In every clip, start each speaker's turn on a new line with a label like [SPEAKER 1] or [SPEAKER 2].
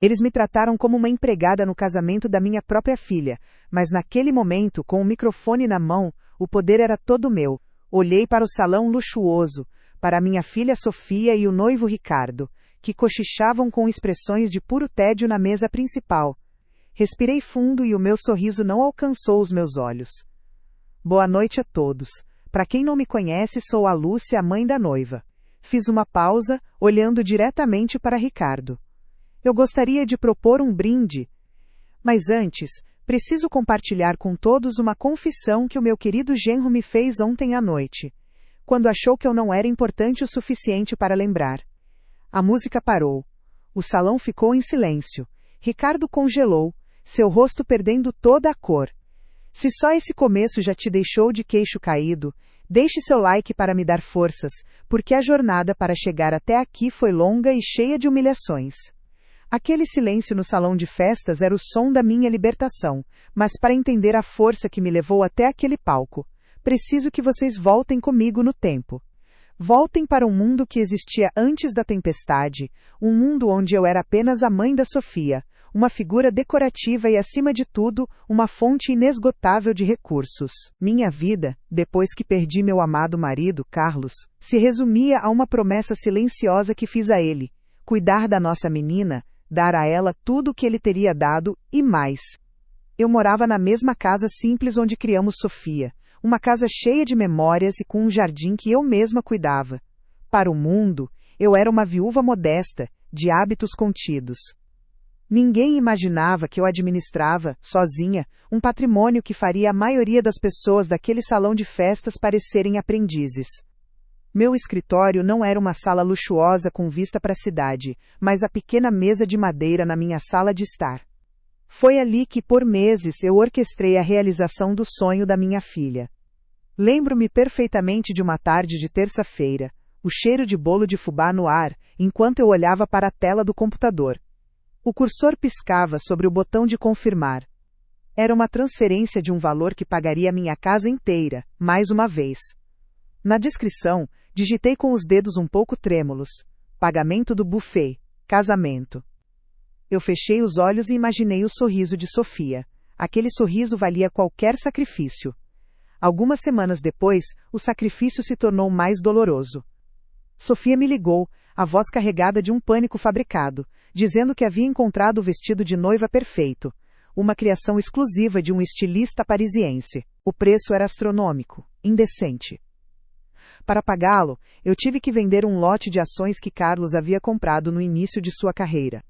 [SPEAKER 1] Eles me trataram como uma empregada no casamento da minha própria filha, mas naquele momento, com o microfone na mão, o poder era todo meu. Olhei para o salão luxuoso, para minha filha Sofia e o noivo Ricardo, que cochichavam com expressões de puro tédio na mesa principal. Respirei fundo e o meu sorriso não alcançou os meus olhos. Boa noite a todos. Para quem não me conhece, sou a Lúcia, a mãe da noiva. Fiz uma pausa, olhando diretamente para Ricardo. Eu gostaria de propor um brinde. Mas antes, preciso compartilhar com todos uma confissão que o meu querido genro me fez ontem à noite, quando achou que eu não era importante o suficiente para lembrar. A música parou. O salão ficou em silêncio. Ricardo congelou, seu rosto perdendo toda a cor. Se só esse começo já te deixou de queixo caído, deixe seu like para me dar forças, porque a jornada para chegar até aqui foi longa e cheia de humilhações. Aquele silêncio no salão de festas era o som da minha libertação, mas para entender a força que me levou até aquele palco, preciso que vocês voltem comigo no tempo. Voltem para um mundo que existia antes da tempestade, um mundo onde eu era apenas a mãe da Sofia, uma figura decorativa e, acima de tudo, uma fonte inesgotável de recursos. Minha vida, depois que perdi meu amado marido, Carlos, se resumia a uma promessa silenciosa que fiz a ele: cuidar da nossa menina, dar a ela tudo o que ele teria dado, e mais. Eu morava na mesma casa simples onde criamos Sofia, uma casa cheia de memórias e com um jardim que eu mesma cuidava. Para o mundo, eu era uma viúva modesta, de hábitos contidos. Ninguém imaginava que eu administrava, sozinha, um patrimônio que faria a maioria das pessoas daquele salão de festas parecerem aprendizes. Meu escritório não era uma sala luxuosa com vista para a cidade, mas a pequena mesa de madeira na minha sala de estar. Foi ali que, por meses, eu orquestrei a realização do sonho da minha filha. Lembro-me perfeitamente de uma tarde de terça-feira, o cheiro de bolo de fubá no ar, enquanto eu olhava para a tela do computador. O cursor piscava sobre o botão de confirmar. Era uma transferência de um valor que pagaria minha casa inteira, mais uma vez. Na descrição, digitei com os dedos um pouco trêmulos: pagamento do buffet, casamento. Eu fechei os olhos e imaginei o sorriso de Sofia. Aquele sorriso valia qualquer sacrifício. Algumas semanas depois, o sacrifício se tornou mais doloroso. Sofia me ligou, a voz carregada de um pânico fabricado, dizendo que havia encontrado o vestido de noiva perfeito, uma criação exclusiva de um estilista parisiense. O preço era astronômico, indecente. Para pagá-lo, eu tive que vender um lote de ações que Carlos havia comprado no início de sua carreira.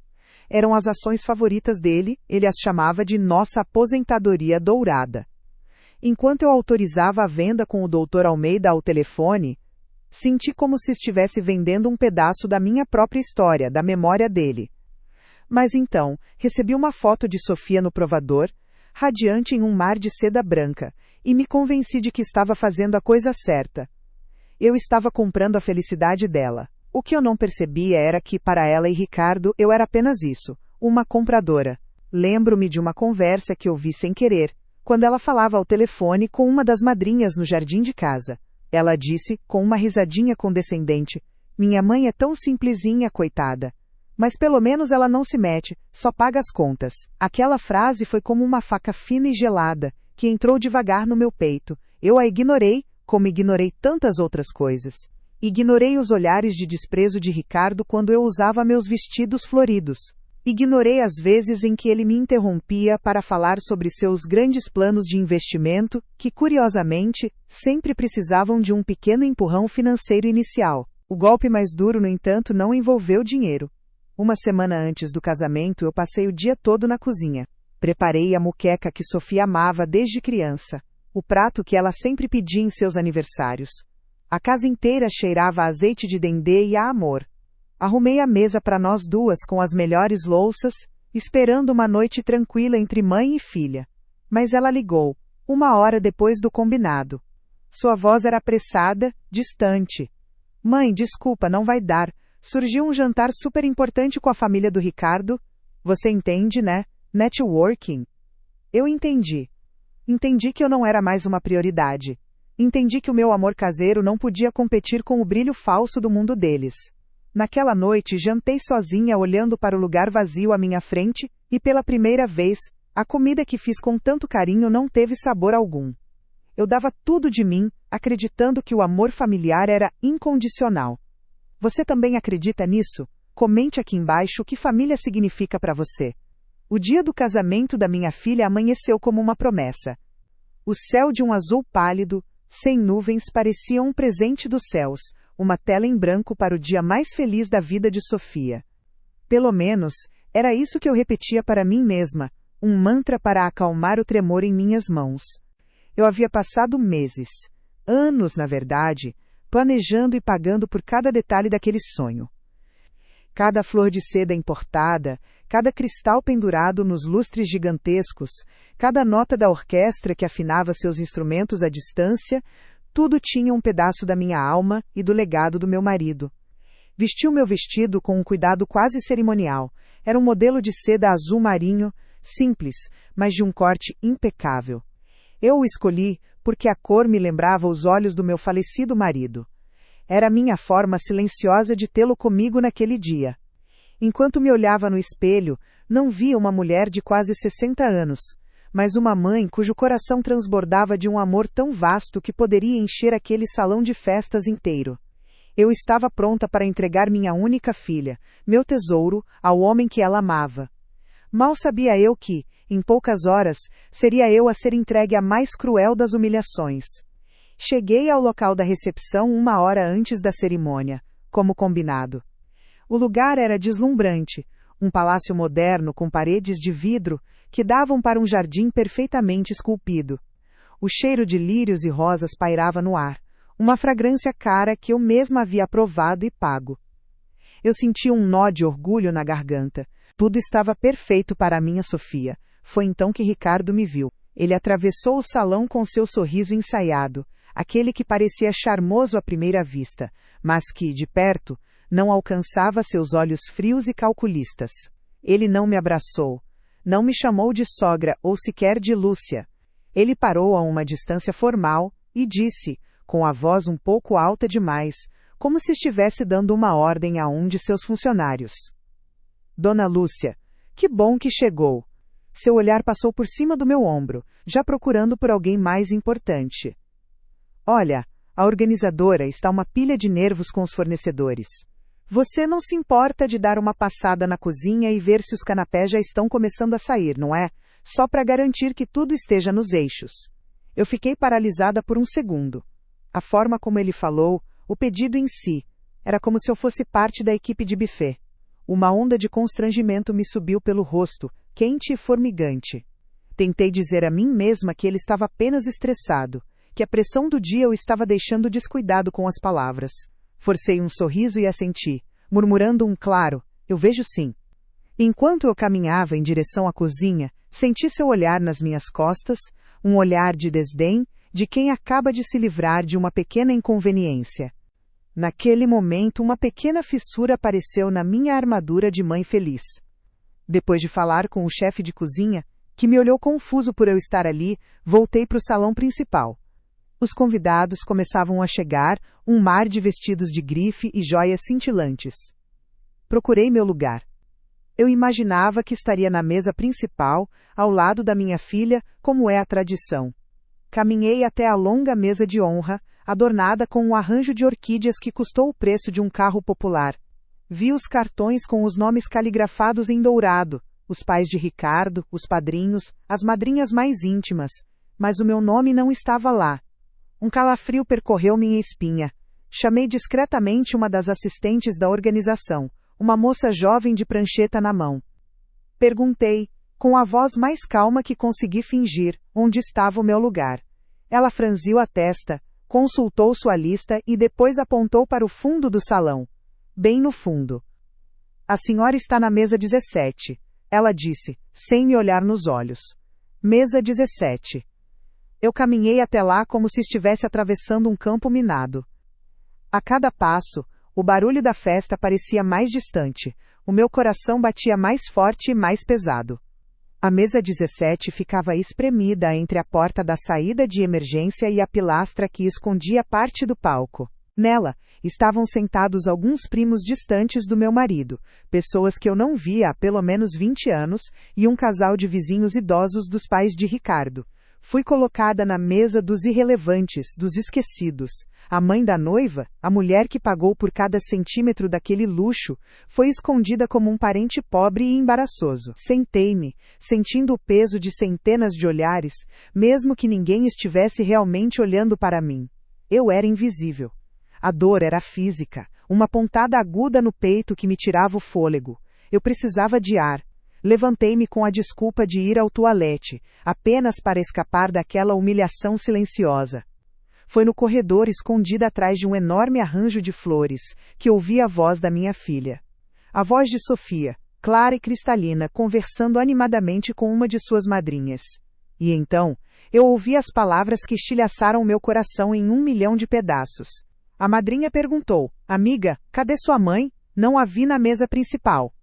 [SPEAKER 1] Eram as ações favoritas dele, ele as chamava de nossa aposentadoria dourada. Enquanto eu autorizava a venda com o Dr. Almeida ao telefone, senti como se estivesse vendendo um pedaço da minha própria história, da memória dele. Mas então, recebi uma foto de Sofia no provador, radiante em um mar de seda branca, e me convenci de que estava fazendo a coisa certa. Eu estava comprando a felicidade dela. O que eu não percebia era que, para ela e Ricardo, eu era apenas isso, uma compradora. Lembro-me de uma conversa que ouvi sem querer, quando ela falava ao telefone com uma das madrinhas no jardim de casa. Ela disse, com uma risadinha condescendente: minha mãe é tão simplesinha, coitada. Mas pelo menos ela não se mete, só paga as contas. Aquela frase foi como uma faca fina e gelada, que entrou devagar no meu peito. Eu a ignorei, como ignorei tantas outras coisas. Ignorei os olhares de desprezo de Ricardo quando eu usava meus vestidos floridos. Ignorei as vezes em que ele me interrompia para falar sobre seus grandes planos de investimento, que, curiosamente, sempre precisavam de um pequeno empurrão financeiro inicial. O golpe mais duro, no entanto, não envolveu dinheiro. Uma semana antes do casamento, eu passei o dia todo na cozinha. Preparei a moqueca que Sofia amava desde criança, o prato que ela sempre pedia em seus aniversários. A casa inteira cheirava a azeite de dendê e a amor. Arrumei a mesa para nós duas com as melhores louças, esperando uma noite tranquila entre mãe e filha. Mas ela ligou, 1 hora depois do combinado. Sua voz era apressada, distante. Mãe, desculpa, não vai dar. Surgiu um jantar super importante com a família do Ricardo. Você entende, né? Networking. Eu entendi. Entendi que eu não era mais uma prioridade. Entendi que o meu amor caseiro não podia competir com o brilho falso do mundo deles. Naquela noite jantei sozinha olhando para o lugar vazio à minha frente, e pela primeira vez, a comida que fiz com tanto carinho não teve sabor algum. Eu dava tudo de mim, acreditando que o amor familiar era incondicional. Você também acredita nisso? Comente aqui embaixo o que família significa para você. O dia do casamento da minha filha amanheceu como uma promessa. O céu de um azul pálido, sem nuvens, parecia um presente dos céus, uma tela em branco para o dia mais feliz da vida de Sofia. Pelo menos, era isso que eu repetia para mim mesma, um mantra para acalmar o tremor em minhas mãos. Eu havia passado meses, anos na verdade, planejando e pagando por cada detalhe daquele sonho. Cada flor de seda importada, cada cristal pendurado nos lustres gigantescos, cada nota da orquestra que afinava seus instrumentos à distância, tudo tinha um pedaço da minha alma e do legado do meu marido. Vesti o meu vestido com um cuidado quase cerimonial. Era um modelo de seda azul marinho, simples, mas de um corte impecável. Eu o escolhi porque a cor me lembrava os olhos do meu falecido marido. Era a minha forma silenciosa de tê-lo comigo naquele dia. Enquanto me olhava no espelho, não via uma mulher de quase 60 anos, mas uma mãe cujo coração transbordava de um amor tão vasto que poderia encher aquele salão de festas inteiro. Eu estava pronta para entregar minha única filha, meu tesouro, ao homem que ela amava. Mal sabia eu que, em poucas horas, seria eu a ser entregue à mais cruel das humilhações. Cheguei ao local da recepção 1 hora antes da cerimônia, como combinado. O lugar era deslumbrante, um palácio moderno com paredes de vidro que davam para um jardim perfeitamente esculpido. O cheiro de lírios e rosas pairava no ar, uma fragrância cara que eu mesma havia provado e pago. Eu sentia um nó de orgulho na garganta. Tudo estava perfeito para a minha Sofia. Foi então que Ricardo me viu. Ele atravessou o salão com seu sorriso ensaiado, aquele que parecia charmoso à primeira vista, mas que, de perto, não alcançava seus olhos frios e calculistas. Ele não me abraçou, não me chamou de sogra ou sequer de Lúcia. Ele parou a uma distância formal e disse, com a voz um pouco alta demais, como se estivesse dando uma ordem a um de seus funcionários. Dona Lúcia, que bom que chegou. Seu olhar passou por cima do meu ombro, já procurando por alguém mais importante. Olha, a organizadora está uma pilha de nervos com os fornecedores. Você não se importa de dar uma passada na cozinha e ver se os canapés já estão começando a sair, não é? Só para garantir que tudo esteja nos eixos. Eu fiquei paralisada por um segundo. A forma como ele falou, o pedido em si, era como se eu fosse parte da equipe de buffet. Uma onda de constrangimento me subiu pelo rosto, quente e formigante. Tentei dizer a mim mesma que ele estava apenas estressado, que a pressão do dia o estava deixando descuidado com as palavras. Forcei um sorriso e assenti, murmurando um claro, eu vejo sim. Enquanto eu caminhava em direção à cozinha, senti seu olhar nas minhas costas, um olhar de desdém, de quem acaba de se livrar de uma pequena inconveniência. Naquele momento, uma pequena fissura apareceu na minha armadura de mãe feliz. Depois de falar com o chefe de cozinha, que me olhou confuso por eu estar ali, voltei para o salão principal. Os convidados começavam a chegar, um mar de vestidos de grife e joias cintilantes. Procurei meu lugar. Eu imaginava que estaria na mesa principal, ao lado da minha filha, como é a tradição. Caminhei até a longa mesa de honra, adornada com um arranjo de orquídeas que custou o preço de um carro popular. Vi os cartões com os nomes caligrafados em dourado, os pais de Ricardo, os padrinhos, as madrinhas mais íntimas, mas o meu nome não estava lá. Um calafrio percorreu minha espinha. Chamei discretamente uma das assistentes da organização, uma moça jovem de prancheta na mão. Perguntei, com a voz mais calma que consegui fingir, onde estava o meu lugar. Ela franziu a testa, consultou sua lista e depois apontou para o fundo do salão. Bem no fundo. A senhora está na mesa 17, ela disse, sem me olhar nos olhos. Mesa 17. Eu caminhei até lá como se estivesse atravessando um campo minado. A cada passo, o barulho da festa parecia mais distante, o meu coração batia mais forte e mais pesado. A mesa 17 ficava espremida entre a porta da saída de emergência e a pilastra que escondia parte do palco. Nela, estavam sentados alguns primos distantes do meu marido, pessoas que eu não via há pelo menos 20 anos, e um casal de vizinhos idosos dos pais de Ricardo. Fui colocada na mesa dos irrelevantes, dos esquecidos. A mãe da noiva, a mulher que pagou por cada centímetro daquele luxo, foi escondida como um parente pobre e embaraçoso. Sentei-me, sentindo o peso de centenas de olhares, mesmo que ninguém estivesse realmente olhando para mim. Eu era invisível. A dor era física, uma pontada aguda no peito que me tirava o fôlego. Eu precisava de ar. Levantei-me com a desculpa de ir ao toalete, apenas para escapar daquela humilhação silenciosa. Foi no corredor, escondida atrás de um enorme arranjo de flores, que ouvi a voz da minha filha. A voz de Sofia, clara e cristalina, conversando animadamente com uma de suas madrinhas. E então, eu ouvi as palavras que estilhaçaram meu coração em 1 milhão de pedaços. A madrinha perguntou: "Amiga, cadê sua mãe? Não a vi na mesa principal."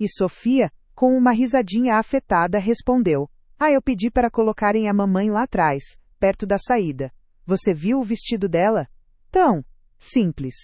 [SPEAKER 1] E Sofia, com uma risadinha afetada, respondeu: "Ah, eu pedi para colocarem a mamãe lá atrás, perto da saída. Você viu o vestido dela? Tão simples.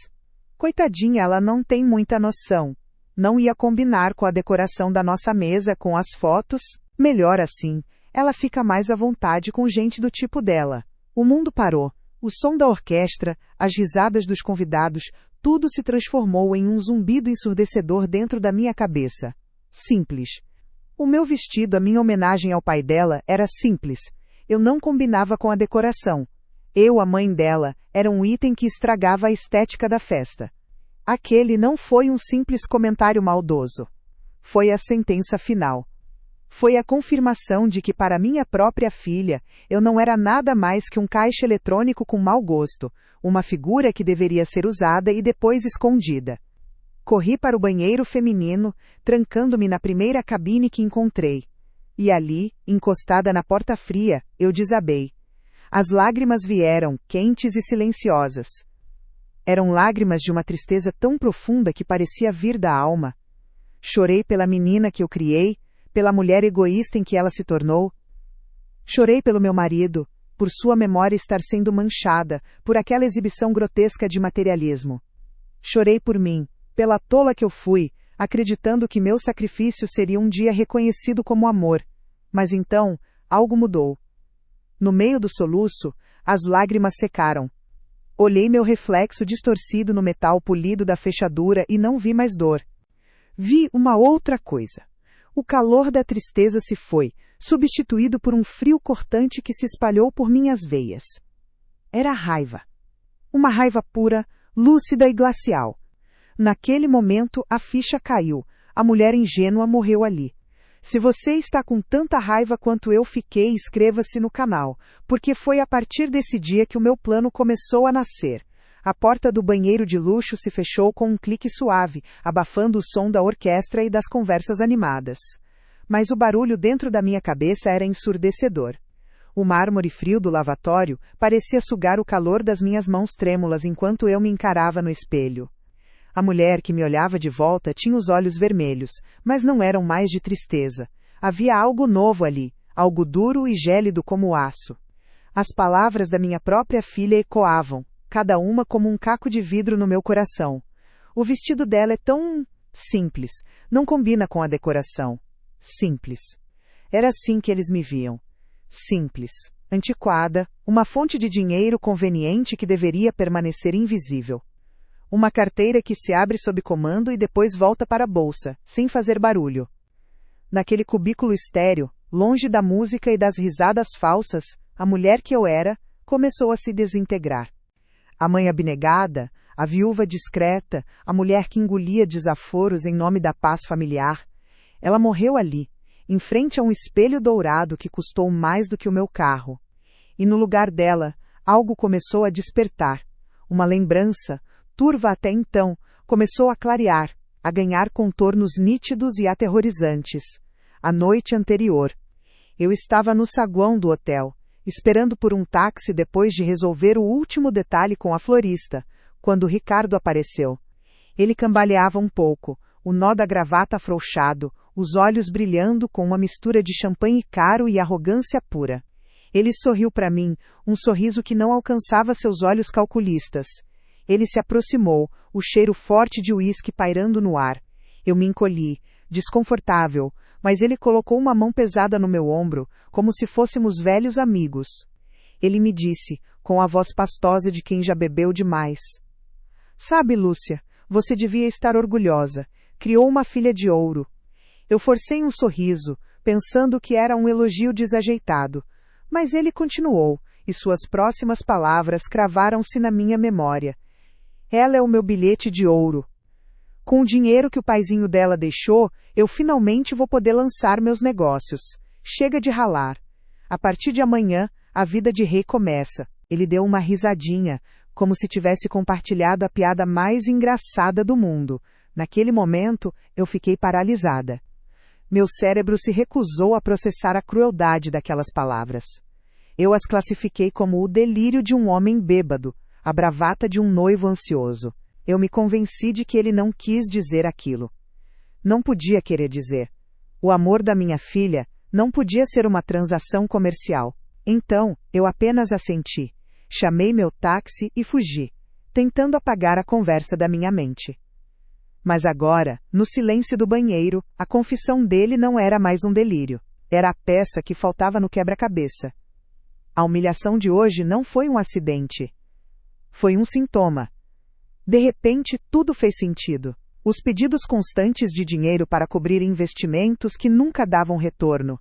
[SPEAKER 1] Coitadinha, ela não tem muita noção. Não ia combinar com a decoração da nossa mesa, com as fotos. Melhor assim, ela fica mais à vontade com gente do tipo dela." O mundo parou. O som da orquestra, as risadas dos convidados, tudo se transformou em um zumbido ensurdecedor dentro da minha cabeça. Simples. O meu vestido, a minha homenagem ao pai dela, era simples. Eu não combinava com a decoração. Eu, a mãe dela, era um item que estragava a estética da festa. Aquele não foi um simples comentário maldoso. Foi a sentença final. Foi a confirmação de que, para minha própria filha, eu não era nada mais que um caixa eletrônico com mau gosto, uma figura que deveria ser usada e depois escondida. Corri para o banheiro feminino, trancando-me na primeira cabine que encontrei. E ali, encostada na porta fria, eu desabei. As lágrimas vieram, quentes e silenciosas. Eram lágrimas de uma tristeza tão profunda que parecia vir da alma. Chorei pela menina que eu criei, pela mulher egoísta em que ela se tornou. Chorei pelo meu marido, por sua memória estar sendo manchada, por aquela exibição grotesca de materialismo. Chorei por mim, pela tola que eu fui, acreditando que meu sacrifício seria um dia reconhecido como amor. Mas então, algo mudou. No meio do soluço, as lágrimas secaram. Olhei meu reflexo distorcido no metal polido da fechadura e não vi mais dor. Vi uma outra coisa. O calor da tristeza se foi, substituído por um frio cortante que se espalhou por minhas veias. Era raiva. Uma raiva pura, lúcida e glacial. Naquele momento, a ficha caiu. A mulher ingênua morreu ali. Se você está com tanta raiva quanto eu fiquei, inscreva-se no canal, porque foi a partir desse dia que o meu plano começou a nascer. A porta do banheiro de luxo se fechou com um clique suave, abafando o som da orquestra e das conversas animadas. Mas o barulho dentro da minha cabeça era ensurdecedor. O mármore frio do lavatório parecia sugar o calor das minhas mãos trêmulas enquanto eu me encarava no espelho. A mulher que me olhava de volta tinha os olhos vermelhos, mas não eram mais de tristeza. Havia algo novo ali, algo duro e gélido como aço. As palavras da minha própria filha ecoavam, cada uma como um caco de vidro no meu coração. O vestido dela é tão simples, não combina com a decoração. Simples. Era assim que eles me viam. Simples, antiquada, uma fonte de dinheiro conveniente que deveria permanecer invisível. Uma carteira que se abre sob comando e depois volta para a bolsa, sem fazer barulho. Naquele cubículo estéril, longe da música e das risadas falsas, a mulher que eu era, começou a se desintegrar. A mãe abnegada, a viúva discreta, a mulher que engolia desaforos em nome da paz familiar, ela morreu ali, em frente a um espelho dourado que custou mais do que o meu carro. E no lugar dela, algo começou a despertar. Uma lembrança, turva até então, começou a clarear, a ganhar contornos nítidos e aterrorizantes. A noite anterior. Eu estava no saguão do hotel, esperando por um táxi depois de resolver o último detalhe com a florista, quando Ricardo apareceu. Ele cambaleava um pouco, o nó da gravata afrouxado, os olhos brilhando com uma mistura de champanhe caro e arrogância pura. Ele sorriu para mim, um sorriso que não alcançava seus olhos calculistas. Ele se aproximou, o cheiro forte de uísque pairando no ar. Eu me encolhi, desconfortável, mas ele colocou uma mão pesada no meu ombro, como se fôssemos velhos amigos. Ele me disse, com a voz pastosa de quem já bebeu demais: Sabe, Lúcia, você devia estar orgulhosa. Criou uma filha de ouro. Eu forcei um sorriso, pensando que era um elogio desajeitado, mas ele continuou, e suas próximas palavras cravaram-se na minha memória. Ela é o meu bilhete de ouro. Com o dinheiro que o paizinho dela deixou, eu finalmente vou poder lançar meus negócios. Chega de ralar. A partir de amanhã, a vida de rei começa. Ele deu uma risadinha, como se tivesse compartilhado a piada mais engraçada do mundo. Naquele momento, eu fiquei paralisada. Meu cérebro se recusou a processar a crueldade daquelas palavras. Eu as classifiquei como o delírio de um homem bêbado, a bravata de um noivo ansioso. Eu me convenci de que ele não quis dizer aquilo. Não podia querer dizer. O amor da minha filha não podia ser uma transação comercial. Então, eu apenas assenti. Chamei meu táxi e fugi, tentando apagar a conversa da minha mente. Mas agora, no silêncio do banheiro, a confissão dele não era mais um delírio. Era a peça que faltava no quebra-cabeça. A humilhação de hoje não foi um acidente. Foi um sintoma. De repente, tudo fez sentido. Os pedidos constantes de dinheiro para cobrir investimentos que nunca davam retorno.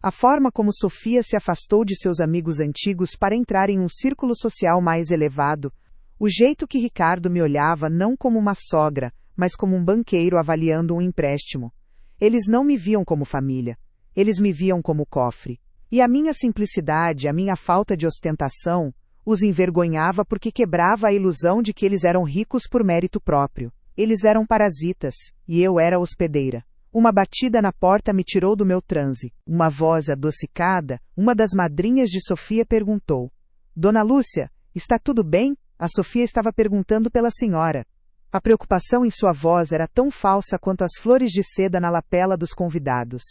[SPEAKER 1] A forma como Sofia se afastou de seus amigos antigos para entrar em um círculo social mais elevado. O jeito que Ricardo me olhava não como uma sogra, mas como um banqueiro avaliando um empréstimo. Eles não me viam como família. Eles me viam como cofre. E a minha simplicidade, a minha falta de ostentação, os envergonhava porque quebrava a ilusão de que eles eram ricos por mérito próprio. Eles eram parasitas, e eu era hospedeira. Uma batida na porta me tirou do meu transe. Uma voz adocicada, uma das madrinhas de Sofia perguntou: Dona Lúcia, está tudo bem? A Sofia estava perguntando pela senhora. A preocupação em sua voz era tão falsa quanto as flores de seda na lapela dos convidados.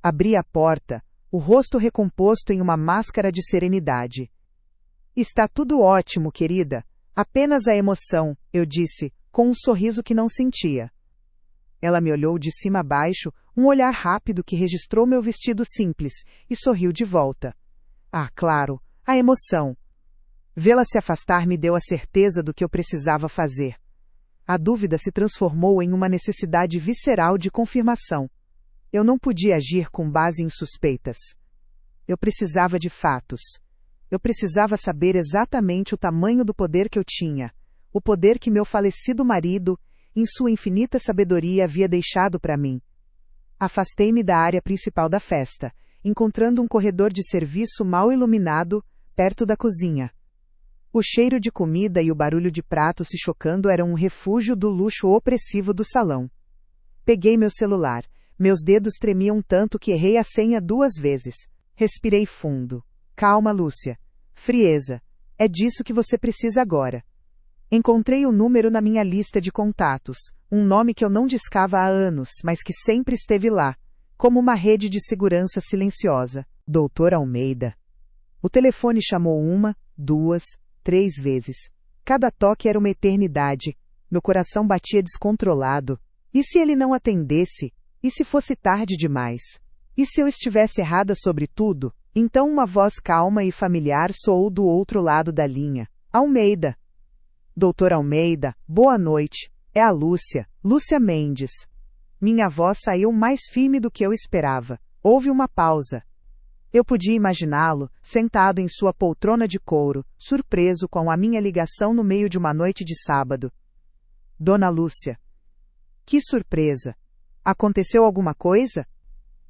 [SPEAKER 1] Abri a porta, o rosto recomposto em uma máscara de serenidade. Está tudo ótimo, querida. Apenas a emoção, eu disse, com um sorriso que não sentia. Ela me olhou de cima a baixo, um olhar rápido que registrou meu vestido simples, e sorriu de volta. Ah, claro, a emoção. Vê-la se afastar me deu a certeza do que eu precisava fazer. A dúvida se transformou em uma necessidade visceral de confirmação. Eu não podia agir com base em suspeitas. Eu precisava de fatos. Eu precisava saber exatamente o tamanho do poder que eu tinha, o poder que meu falecido marido, em sua infinita sabedoria, havia deixado para mim. Afastei-me da área principal da festa, encontrando um corredor de serviço mal iluminado, perto da cozinha. O cheiro de comida e o barulho de pratos se chocando eram um refúgio do luxo opressivo do salão. Peguei meu celular. Meus dedos tremiam tanto que errei a senha 2 vezes. Respirei fundo. Calma, Lúcia. Frieza. É disso que você precisa agora. Encontrei o número na minha lista de contatos, um nome que eu não discava há anos, mas que sempre esteve lá, como uma rede de segurança silenciosa. Doutor Almeida. O telefone chamou 1, 2, 3 vezes. Cada toque era uma eternidade. Meu coração batia descontrolado. E se ele não atendesse? E se fosse tarde demais? E se eu estivesse errada sobre tudo? Então uma voz calma e familiar soou do outro lado da linha. Almeida. Doutor Almeida, boa noite. É a Lúcia, Lúcia Mendes. Minha voz saiu mais firme do que eu esperava. Houve uma pausa. Eu podia imaginá-lo, sentado em sua poltrona de couro, surpreso com a minha ligação no meio de uma noite de sábado. Dona Lúcia. Que surpresa! Aconteceu alguma coisa?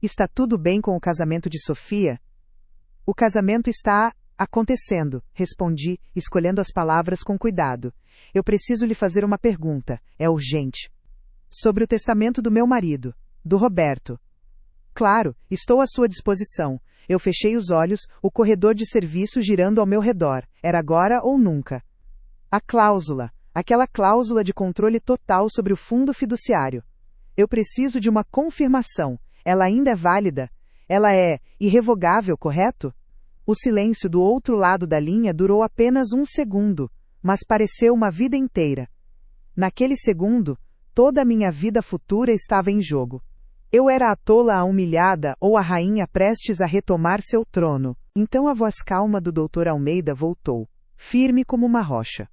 [SPEAKER 1] Está tudo bem com o casamento de Sofia? O casamento está acontecendo, respondi, escolhendo as palavras com cuidado. Eu preciso lhe fazer uma pergunta, é urgente. Sobre o testamento do meu marido, do Roberto. Claro, estou à sua disposição. Eu fechei os olhos, o corredor de serviço girando ao meu redor. Era agora ou nunca. A cláusula, aquela cláusula de controle total sobre o fundo fiduciário. Eu preciso de uma confirmação. Ela ainda é válida? Ela é irrevogável, correto? O silêncio do outro lado da linha durou apenas 1 segundo, mas pareceu uma vida inteira. Naquele segundo, toda a minha vida futura estava em jogo. Eu era a tola, a humilhada ou a rainha prestes a retomar seu trono. Então a voz calma do Dr. Almeida voltou, firme como uma rocha.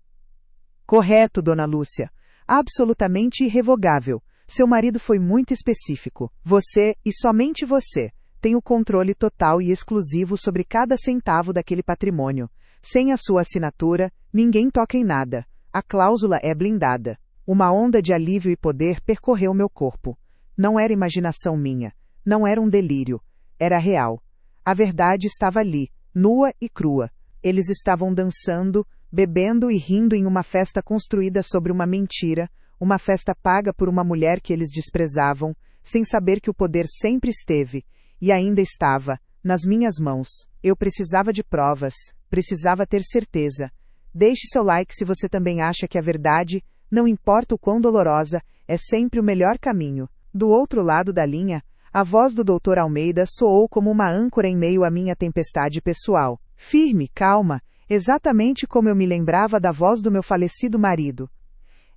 [SPEAKER 1] Correto, Dona Lúcia. Absolutamente irrevogável. Seu marido foi muito específico. Você, e somente você, tem o controle total e exclusivo sobre cada centavo daquele patrimônio. Sem a sua assinatura, ninguém toca em nada. A cláusula é blindada. Uma onda de alívio e poder percorreu meu corpo. Não era imaginação minha. Não era um delírio. Era real. A verdade estava ali, nua e crua. Eles estavam dançando, bebendo e rindo em uma festa construída sobre uma mentira, uma festa paga por uma mulher que eles desprezavam, sem saber que o poder sempre esteve, e ainda estava, nas minhas mãos. Eu precisava de provas, precisava ter certeza. Deixe seu like se você também acha que a verdade, não importa o quão dolorosa, é sempre o melhor caminho. Do outro lado da linha, a voz do Dr. Almeida soou como uma âncora em meio à minha tempestade pessoal. Firme, calma, exatamente como eu me lembrava da voz do meu falecido marido.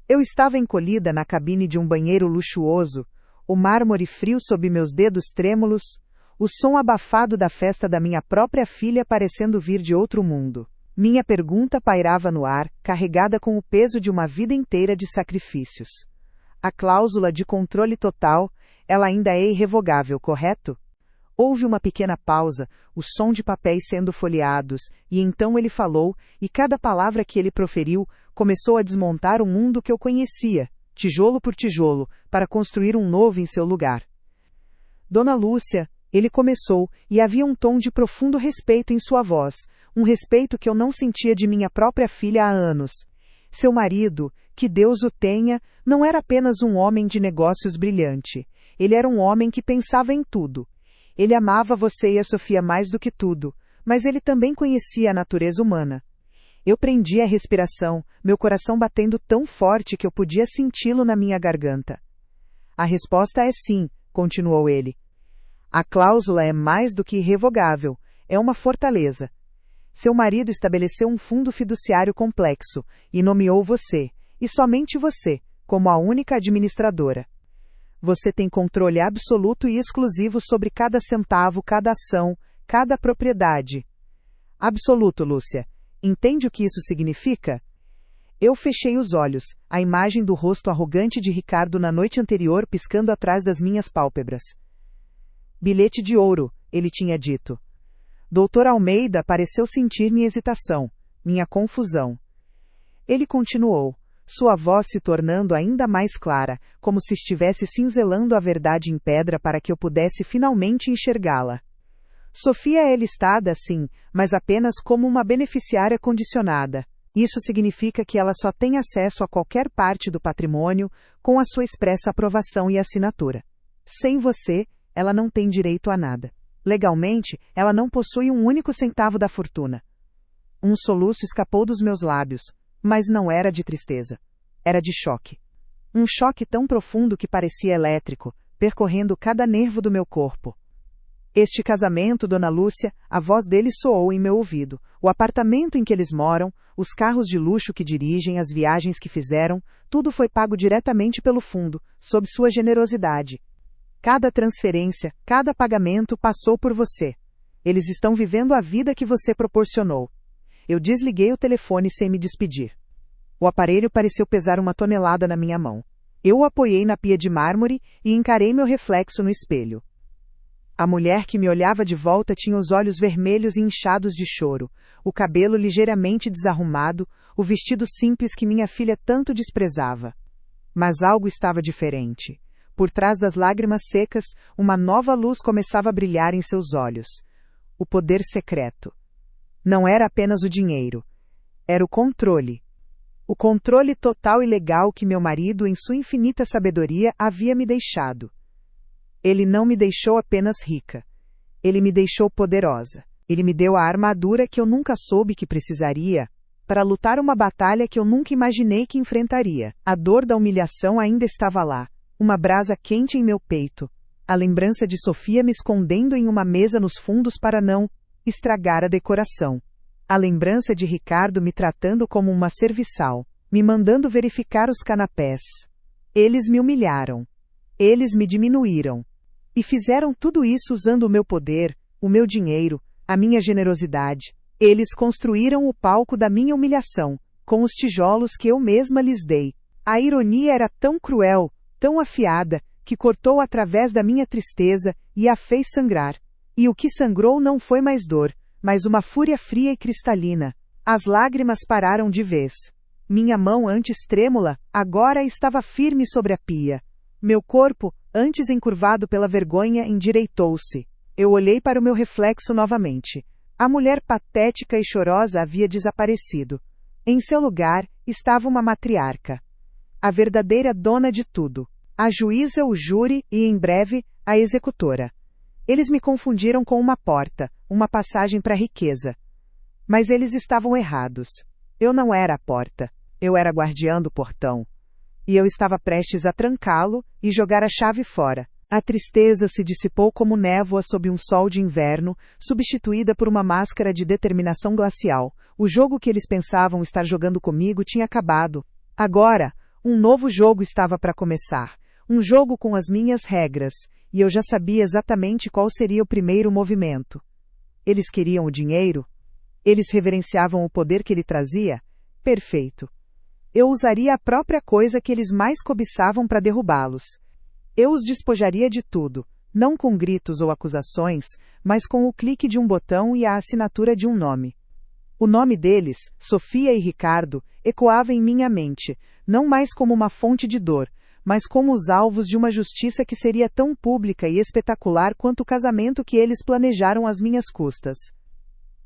[SPEAKER 1] Eu estava encolhida na cabine de um banheiro luxuoso, o mármore frio sob meus dedos trêmulos, o som abafado da festa da minha própria filha parecendo vir de outro mundo. Minha pergunta pairava no ar, carregada com o peso de uma vida inteira de sacrifícios. A cláusula de controle total, ela ainda é irrevogável, correto? Houve uma pequena pausa, o som de papéis sendo folheados, e então ele falou, e cada palavra que ele proferiu começou a desmontar o mundo que eu conhecia, tijolo por tijolo, para construir um novo em seu lugar. Dona Lúcia, ele começou, e havia um tom de profundo respeito em sua voz, um respeito que eu não sentia de minha própria filha há anos. Seu marido, que Deus o tenha, não era apenas um homem de negócios brilhante. Ele era um homem que pensava em tudo. Ele amava você e a Sofia mais do que tudo, mas ele também conhecia a natureza humana. Eu prendi a respiração, meu coração batendo tão forte que eu podia senti-lo na minha garganta. A resposta é sim, continuou ele. A cláusula é mais do que irrevogável, é uma fortaleza. Seu marido estabeleceu um fundo fiduciário complexo e nomeou você, e somente você, como a única administradora. Você tem controle absoluto e exclusivo sobre cada centavo, cada ação, cada propriedade. Absoluto, Lúcia. Entende o que isso significa? Eu fechei os olhos, a imagem do rosto arrogante de Ricardo na noite anterior piscando atrás das minhas pálpebras. Bilhete de ouro, ele tinha dito. Dr. Almeida pareceu sentir minha hesitação, minha confusão. Ele continuou, sua voz se tornando ainda mais clara, como se estivesse cinzelando a verdade em pedra para que eu pudesse finalmente enxergá-la. Sofia é listada, sim, mas apenas como uma beneficiária condicionada. Isso significa que ela só tem acesso a qualquer parte do patrimônio com a sua expressa aprovação e assinatura. Sem você, ela não tem direito a nada. Legalmente, ela não possui um único centavo da fortuna. Um soluço escapou dos meus lábios, mas não era de tristeza. Era de choque. Um choque tão profundo que parecia elétrico, percorrendo cada nervo do meu corpo. Este casamento, Dona Lúcia, a voz dele soou em meu ouvido. O apartamento em que eles moram, os carros de luxo que dirigem, as viagens que fizeram, tudo foi pago diretamente pelo fundo, sob sua generosidade. Cada transferência, cada pagamento passou por você. Eles estão vivendo a vida que você proporcionou. Eu desliguei o telefone sem me despedir. O aparelho pareceu pesar 1 tonelada na minha mão. Eu o apoiei na pia de mármore e encarei meu reflexo no espelho. A mulher que me olhava de volta tinha os olhos vermelhos e inchados de choro, o cabelo ligeiramente desarrumado, o vestido simples que minha filha tanto desprezava. Mas algo estava diferente. Por trás das lágrimas secas, uma nova luz começava a brilhar em seus olhos. O poder secreto. Não era apenas o dinheiro. Era o controle. O controle total e legal que meu marido, em sua infinita sabedoria, havia me deixado. Ele não me deixou apenas rica. Ele me deixou poderosa. Ele me deu a armadura que eu nunca soube que precisaria para lutar uma batalha que eu nunca imaginei que enfrentaria. A dor da humilhação ainda estava lá. Uma brasa quente em meu peito. A lembrança de Sofia me escondendo em uma mesa nos fundos para não estragar a decoração. A lembrança de Ricardo me tratando como uma serviçal, me mandando verificar os canapés. Eles me humilharam. Eles me diminuíram. E fizeram tudo isso usando o meu poder, o meu dinheiro, a minha generosidade. Eles construíram o palco da minha humilhação, com os tijolos que eu mesma lhes dei. A ironia era tão cruel, tão afiada, que cortou através da minha tristeza e a fez sangrar. E o que sangrou não foi mais dor, mas uma fúria fria e cristalina. As lágrimas pararam de vez. Minha mão antes trêmula, agora estava firme sobre a pia. Meu corpo, antes encurvado pela vergonha, endireitou-se. Eu olhei para o meu reflexo novamente. A mulher patética e chorosa havia desaparecido. Em seu lugar, estava uma matriarca. A verdadeira dona de tudo. A juíza, o júri e, em breve, a executora. Eles me confundiram com uma porta, uma passagem para a riqueza. Mas eles estavam errados. Eu não era a porta. Eu era guardiã do portão. E eu estava prestes a trancá-lo e jogar a chave fora. A tristeza se dissipou como névoa sob um sol de inverno, substituída por uma máscara de determinação glacial. O jogo que eles pensavam estar jogando comigo tinha acabado. Agora, um novo jogo estava para começar. Um jogo com as minhas regras, e eu já sabia exatamente qual seria o primeiro movimento. Eles queriam o dinheiro? Eles reverenciavam o poder que ele trazia? Perfeito. Eu usaria a própria coisa que eles mais cobiçavam para derrubá-los. Eu os despojaria de tudo, não com gritos ou acusações, mas com o clique de um botão e a assinatura de um nome. O nome deles, Sofia e Ricardo, ecoava em minha mente, não mais como uma fonte de dor, mas como os alvos de uma justiça que seria tão pública e espetacular quanto o casamento que eles planejaram às minhas custas.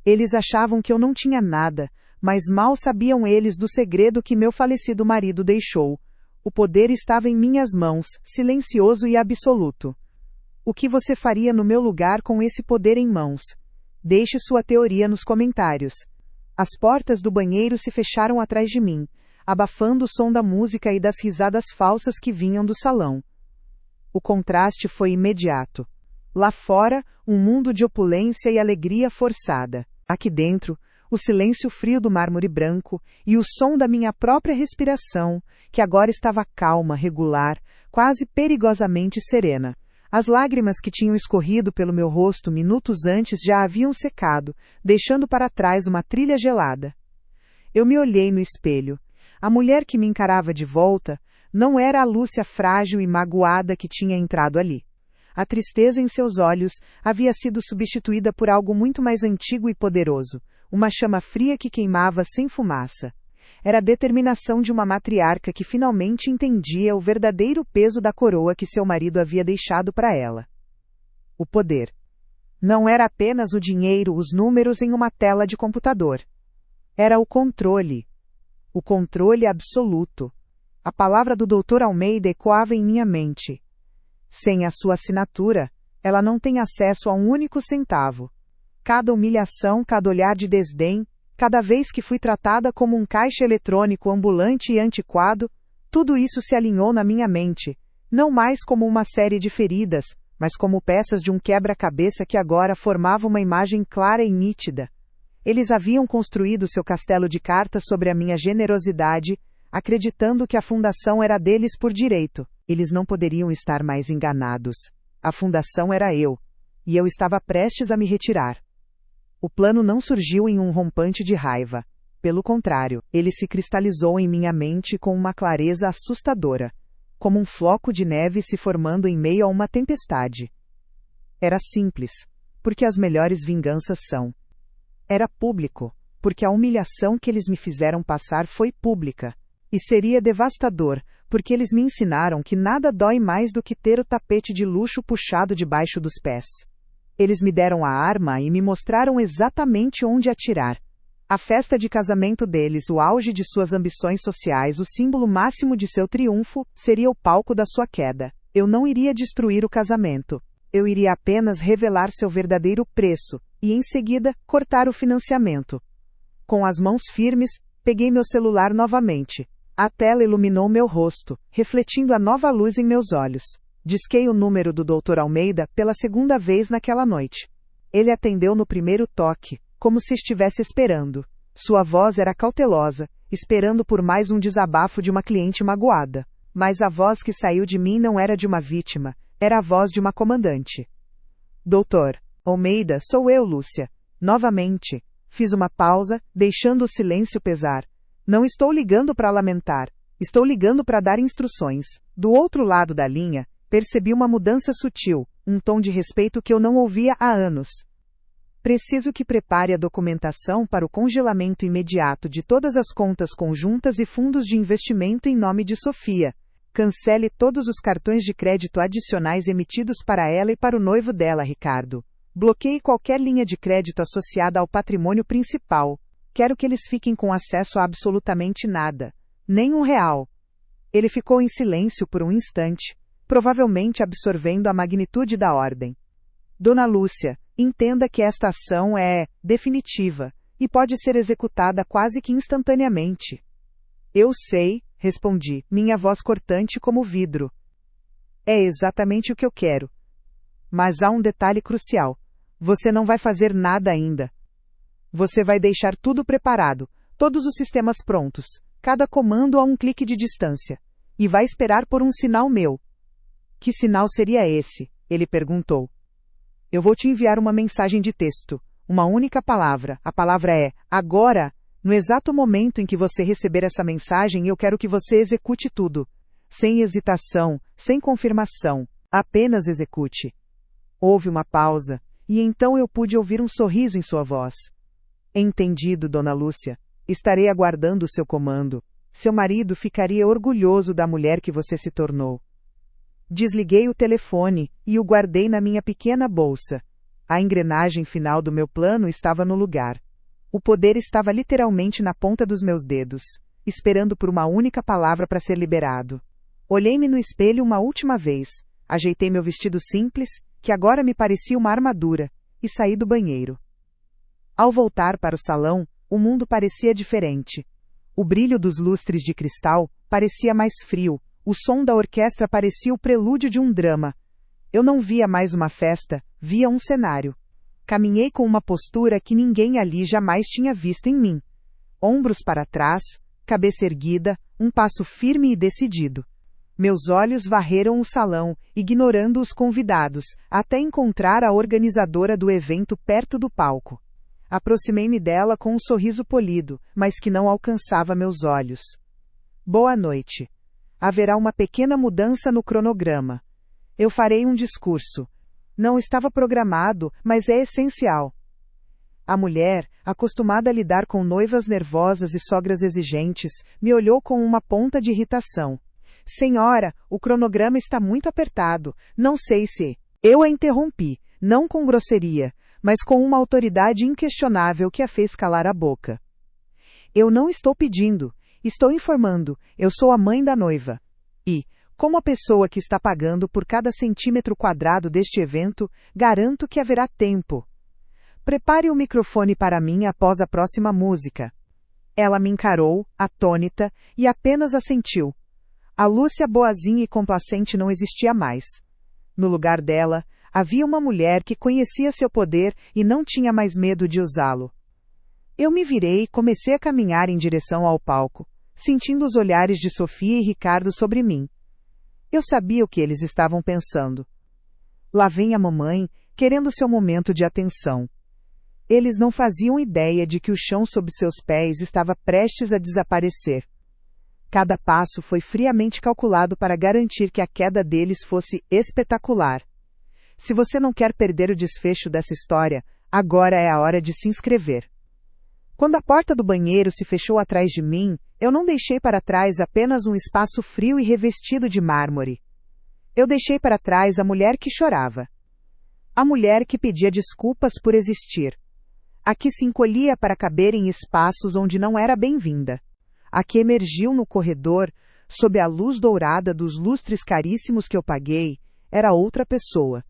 [SPEAKER 1] Eles achavam que eu não tinha nada, mas mal sabiam eles do segredo que meu falecido marido deixou. O poder estava em minhas mãos, silencioso e absoluto. O que você faria no meu lugar com esse poder em mãos? Deixe sua teoria nos comentários. As portas do banheiro se fecharam atrás de mim, abafando o som da música e das risadas falsas que vinham do salão. O contraste foi imediato. Lá fora, um mundo de opulência e alegria forçada. Aqui dentro, o silêncio frio do mármore branco e o som da minha própria respiração, que agora estava calma, regular, quase perigosamente serena. As lágrimas que tinham escorrido pelo meu rosto minutos antes já haviam secado, deixando para trás uma trilha gelada. Eu me olhei no espelho. A mulher que me encarava de volta não era a Lúcia frágil e magoada que tinha entrado ali. A tristeza em seus olhos havia sido substituída por algo muito mais antigo e poderoso, uma chama fria que queimava sem fumaça. Era a determinação de uma matriarca que finalmente entendia o verdadeiro peso da coroa que seu marido havia deixado para ela. O poder. Não era apenas o dinheiro, os números em uma tela de computador. Era o controle. O controle absoluto. A palavra do Dr. Almeida ecoava em minha mente. Sem a sua assinatura, ela não tem acesso a um único centavo. Cada humilhação, cada olhar de desdém, cada vez que fui tratada como um caixa eletrônico ambulante e antiquado, tudo isso se alinhou na minha mente, não mais como uma série de feridas, mas como peças de um quebra-cabeça que agora formava uma imagem clara e nítida. Eles haviam construído seu castelo de cartas sobre a minha generosidade, acreditando que a fundação era deles por direito. Eles não poderiam estar mais enganados. A fundação era eu, e eu estava prestes a me retirar. O plano não surgiu em um rompante de raiva. Pelo contrário, ele se cristalizou em minha mente com uma clareza assustadora, como um floco de neve se formando em meio a uma tempestade. Era simples, porque as melhores vinganças são. Era público, porque a humilhação que eles me fizeram passar foi pública. E seria devastador, porque eles me ensinaram que nada dói mais do que ter o tapete de luxo puxado debaixo dos pés. Eles me deram a arma e me mostraram exatamente onde atirar. A festa de casamento deles, o auge de suas ambições sociais, o símbolo máximo de seu triunfo, seria o palco da sua queda. Eu não iria destruir o casamento. Eu iria apenas revelar seu verdadeiro preço, e em seguida, cortar o financiamento. Com as mãos firmes, peguei meu celular novamente. A tela iluminou meu rosto, refletindo a nova luz em meus olhos. Disquei o número do Dr. Almeida pela segunda vez naquela noite. Ele atendeu no primeiro toque. como se estivesse esperando. Sua voz era cautelosa, esperando por mais um desabafo de uma cliente magoada. Mas a voz que saiu de mim não era de uma vítima, era a voz de uma comandante. Doutor Almeida, sou eu, Lúcia. Novamente. Fiz uma pausa, deixando o silêncio pesar. Não estou ligando para lamentar. Estou ligando para dar instruções. Do outro lado da linha, percebi uma mudança sutil, um tom de respeito que eu não ouvia há anos. Preciso que prepare a documentação para o congelamento imediato de todas as contas conjuntas e fundos de investimento em nome de Sofia. Cancele todos os cartões de crédito adicionais emitidos para ela e para o noivo dela, Ricardo. Bloqueie qualquer linha de crédito associada ao patrimônio principal. Quero que eles fiquem com acesso a absolutamente nada. Nem R$1. Ele ficou em silêncio por um instante, provavelmente absorvendo a magnitude da ordem. Dona Lúcia, entenda que esta ação é definitiva e pode ser executada quase que instantaneamente. Eu sei, respondi, minha voz cortante como vidro. É exatamente o que eu quero. Mas há um detalhe crucial. Você não vai fazer nada ainda. Você vai deixar tudo preparado, todos os sistemas prontos, cada comando a um clique de distância. E vai esperar por um sinal meu. Que sinal seria esse? Ele perguntou. Eu vou te enviar uma mensagem de texto. Uma única palavra. A palavra é agora. No exato momento em que você receber essa mensagem, eu quero que você execute tudo. Sem hesitação, sem confirmação. Apenas execute. Houve uma pausa, e então eu pude ouvir um sorriso em sua voz. Entendido, Dona Lúcia. Estarei aguardando o seu comando. Seu marido ficaria orgulhoso da mulher que você se tornou. Desliguei o telefone e o guardei na minha pequena bolsa. A engrenagem final do meu plano estava no lugar. O poder estava literalmente na ponta dos meus dedos, esperando por uma única palavra para ser liberado. Olhei-me no espelho uma última vez, ajeitei meu vestido simples, que agora me parecia uma armadura, e saí do banheiro. Ao voltar para o salão, o mundo parecia diferente. O brilho dos lustres de cristal parecia mais frio, o som da orquestra parecia o prelúdio de um drama. Eu não via mais uma festa, via um cenário. Caminhei com uma postura que ninguém ali jamais tinha visto em mim. Ombros para trás, cabeça erguida, um passo firme e decidido. Meus olhos varreram o salão, ignorando os convidados, até encontrar a organizadora do evento perto do palco. Aproximei-me dela com um sorriso polido, mas que não alcançava meus olhos. Boa noite. Haverá uma pequena mudança no cronograma. Eu farei um discurso. Não estava programado, mas é essencial. A mulher, acostumada a lidar com noivas nervosas e sogras exigentes, me olhou com uma ponta de irritação. Senhora, o cronograma está muito apertado. Não sei se... Eu a interrompi, não com grosseria, mas com uma autoridade inquestionável que a fez calar a boca. Eu não estou pedindo, estou informando, eu sou a mãe da noiva. E, como a pessoa que está pagando por cada centímetro quadrado deste evento, garanto que haverá tempo. Prepare o microfone para mim após a próxima música. Ela me encarou, atônita, e apenas assentiu. A Lúcia boazinha e complacente não existia mais. No lugar dela, havia uma mulher que conhecia seu poder e não tinha mais medo de usá-lo. Eu me virei e comecei a caminhar em direção ao palco, sentindo os olhares de Sofia e Ricardo sobre mim. Eu sabia o que eles estavam pensando. Lá vem a mamãe, querendo seu momento de atenção. Eles não faziam ideia de que o chão sob seus pés estava prestes a desaparecer. Cada passo foi friamente calculado para garantir que a queda deles fosse espetacular. Se você não quer perder o desfecho dessa história, agora é a hora de se inscrever. Quando a porta do banheiro se fechou atrás de mim, eu não deixei para trás apenas um espaço frio e revestido de mármore. Eu deixei para trás a mulher que chorava. A mulher que pedia desculpas por existir. A que se encolhia para caber em espaços onde não era bem-vinda. A que emergiu no corredor, sob a luz dourada dos lustres caríssimos que eu paguei, era outra pessoa.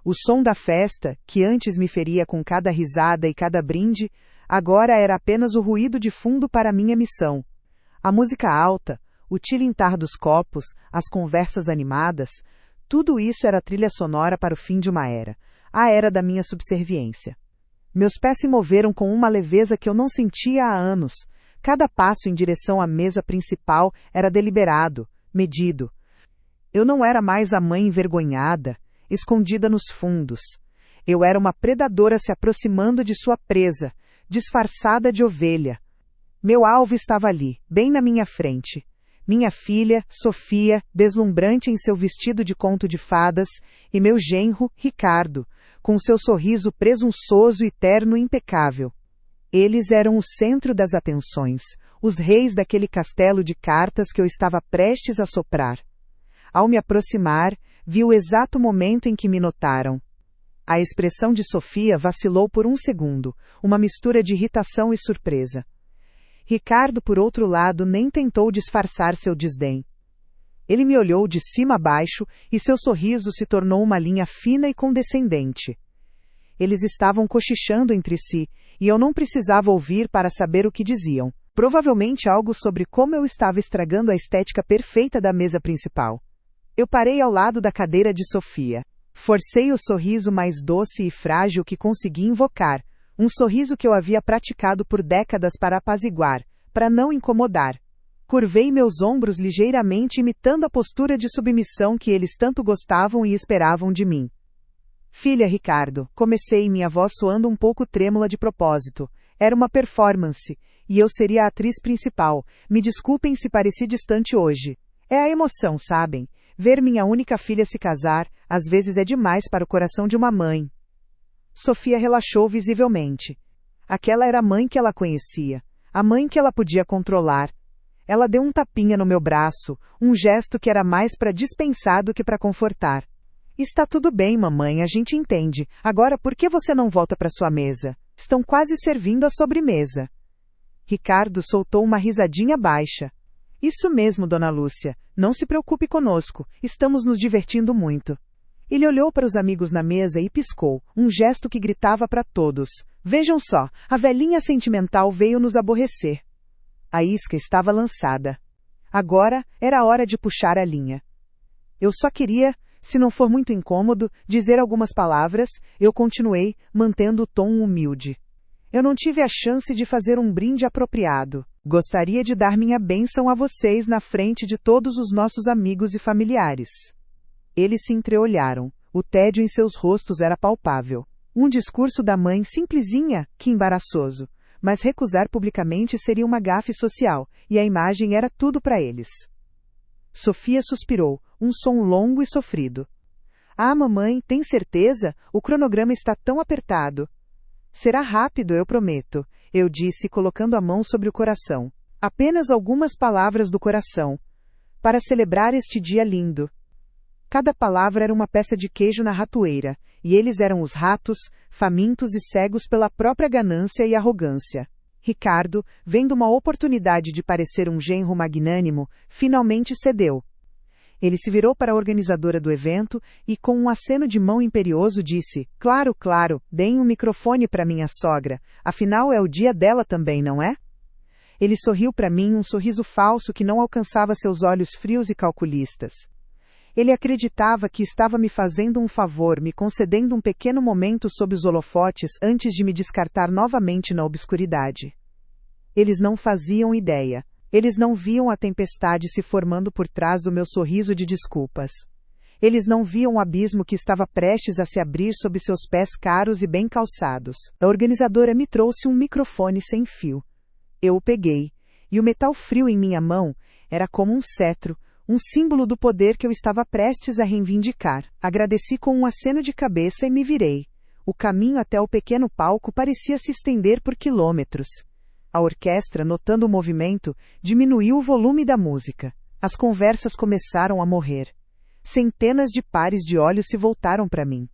[SPEAKER 1] O som da festa, que antes me feria com cada risada e cada brinde, agora era apenas o ruído de fundo para minha missão. A música alta, o tilintar dos copos, as conversas animadas, tudo isso era trilha sonora para o fim de uma era, a era da minha subserviência. Meus pés se moveram com uma leveza que eu não sentia há anos. Cada passo em direção à mesa principal era deliberado, medido. Eu não era mais a mãe envergonhada, escondida nos fundos. Eu era uma predadora se aproximando de sua presa, disfarçada de ovelha. Meu alvo estava ali, bem na minha frente. Minha filha, Sofia, deslumbrante em seu vestido de conto de fadas, e meu genro, Ricardo, com seu sorriso presunçoso e terno impecável. Eles eram o centro das atenções, os reis daquele castelo de cartas que eu estava prestes a soprar. Ao me aproximar, vi o exato momento em que me notaram. A expressão de Sofia vacilou por um segundo, uma mistura de irritação e surpresa. Ricardo, por outro lado, nem tentou disfarçar seu desdém. Ele me olhou de cima a baixo e seu sorriso se tornou uma linha fina e condescendente. Eles estavam cochichando entre si, e eu não precisava ouvir para saber o que diziam. Provavelmente algo sobre como eu estava estragando a estética perfeita da mesa principal. Eu parei ao lado da cadeira de Sofia. Forcei o sorriso mais doce e frágil que consegui invocar, um sorriso que eu havia praticado por décadas para apaziguar, para não incomodar. Curvei meus ombros ligeiramente imitando a postura de submissão que eles tanto gostavam e esperavam de mim. Filha Ricardo, comecei, minha voz soando um pouco trêmula de propósito. Era uma performance, e eu seria a atriz principal. Me desculpem se pareci distante hoje. É a emoção, sabem? Ver minha única filha se casar, às vezes é demais para o coração de uma mãe. Sofia relaxou visivelmente. Aquela era a mãe que ela conhecia, a mãe que ela podia controlar. Ela deu um tapinha no meu braço, um gesto que era mais para dispensar do que para confortar. Está tudo bem, mamãe, a gente entende. Agora por que você não volta para sua mesa? Estão quase servindo a sobremesa. Ricardo soltou uma risadinha baixa. Isso mesmo, dona Lúcia. Não se preocupe conosco. Estamos nos divertindo muito. Ele olhou para os amigos na mesa e piscou, um gesto que gritava para todos. Vejam só, a velhinha sentimental veio nos aborrecer. A isca estava lançada. Agora era a hora de puxar a linha. Eu só queria, se não for muito incômodo, dizer algumas palavras. Eu continuei, mantendo o tom humilde. Eu não tive a chance de fazer um brinde apropriado. Gostaria de dar minha bênção a vocês na frente de todos os nossos amigos e familiares. Eles se entreolharam. O tédio em seus rostos era palpável. Um discurso da mãe simplesinha, que embaraçoso. Mas recusar publicamente seria uma gafe social, e a imagem era tudo para eles. Sofia suspirou, um som longo e sofrido. Ah, mamãe, tem certeza? O cronograma está tão apertado. Será rápido, eu prometo, eu disse, colocando a mão sobre o coração. Apenas algumas palavras do coração. Para celebrar este dia lindo. Cada palavra era uma peça de queijo na ratoeira, e eles eram os ratos, famintos e cegos pela própria ganância e arrogância. Ricardo, vendo uma oportunidade de parecer um genro magnânimo, finalmente cedeu. Ele se virou para a organizadora do evento e, com um aceno de mão imperioso, disse: Claro, claro, deem um microfone para minha sogra, afinal é o dia dela também, não é? Ele sorriu para mim, um sorriso falso que não alcançava seus olhos frios e calculistas. Ele acreditava que estava me fazendo um favor, me concedendo um pequeno momento sob os holofotes antes de me descartar novamente na obscuridade. Eles não faziam ideia. Eles não viam a tempestade se formando por trás do meu sorriso de desculpas. Eles não viam o abismo que estava prestes a se abrir sob seus pés caros e bem calçados. A organizadora me trouxe um microfone sem fio. Eu o peguei, e o metal frio em minha mão era como um cetro, um símbolo do poder que eu estava prestes a reivindicar. Agradeci com um aceno de cabeça e me virei. O caminho até o pequeno palco parecia se estender por quilômetros. A orquestra, notando o movimento, diminuiu o volume da música. As conversas começaram a morrer. Centenas de pares de olhos se voltaram para mim.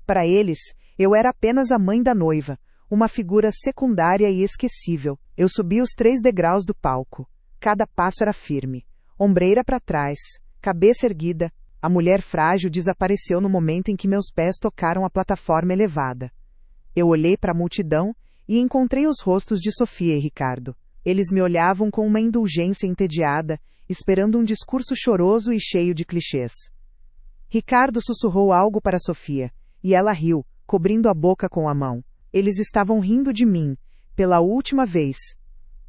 [SPEAKER 1] Para eles, eu era apenas a mãe da noiva, uma figura secundária e esquecível. Eu subi os 3 degraus do palco. Cada passo era firme. Ombreira para trás, cabeça erguida. A mulher frágil desapareceu no momento em que meus pés tocaram a plataforma elevada. Eu olhei para a multidão e encontrei os rostos de Sofia e Ricardo. Eles me olhavam com uma indulgência entediada, esperando um discurso choroso e cheio de clichês. Ricardo sussurrou algo para Sofia, e ela riu, cobrindo a boca com a mão. Eles estavam rindo de mim, pela última vez.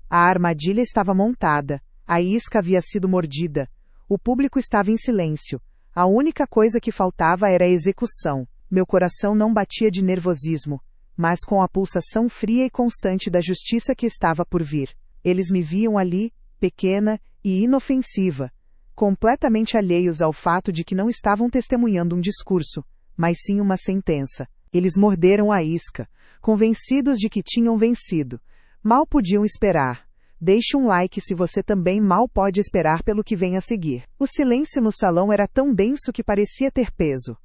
[SPEAKER 1] A armadilha estava montada, a isca havia sido mordida, o público estava em silêncio. A única coisa que faltava era a execução. Meu coração não batia de nervosismo, mas com a pulsação fria e constante da justiça que estava por vir. Eles me viam ali, pequena e inofensiva, completamente alheios ao fato de que não estavam testemunhando um discurso, mas sim uma sentença. Eles morderam a isca, convencidos de que tinham vencido. Mal podiam esperar. Deixe um like se você também mal pode esperar pelo que vem a seguir. O silêncio no salão era tão denso que parecia ter peso.